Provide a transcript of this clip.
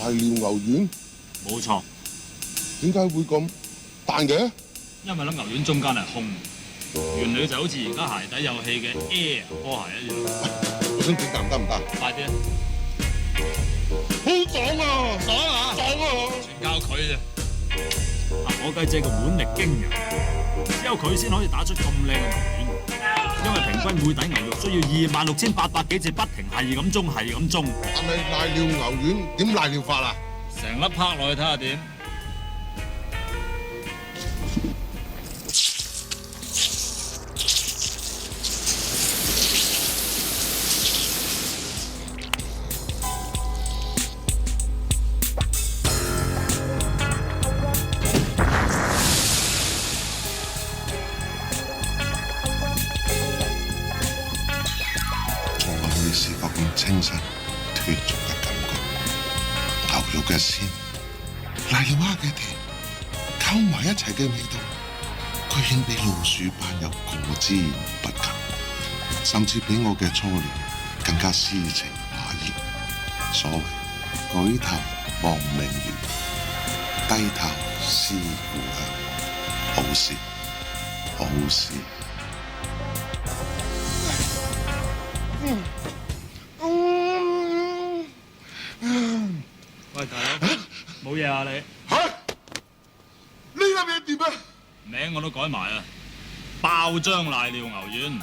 瀨尿牛丸？冇錯，點解會咁彈嘅？因為粒牛丸中間係空，原理就好似而家鞋底有氣嘅 Air 波鞋一樣。我想整啖得唔得？快啲啊！好爽啊！爽啊！爽啊！全靠佢啫。啊！我雞姐個腕力驚人，只有佢先可以打出咁靚嘅牛丸。因為平均每底牛肉需要26,800幾隻，不停係咁中，係咁中。但係瀨尿牛丸點瀨尿法啊？成粒拍落去睇下點。未試過咁清新脫俗嘅感覺，牛肉嘅鮮，瀨尿蝦嘅甜，溝埋一齊嘅味道，居然比老鼠斑有過之而不及，甚至比我嘅初戀更加詩情畫意。所謂舉頭望明月，低頭思故鄉，好事好事。喂，大佬，冇嘢啊你？嚇！呢粒嘢點啊？名我都改埋啊，爆漿瀨尿牛丸。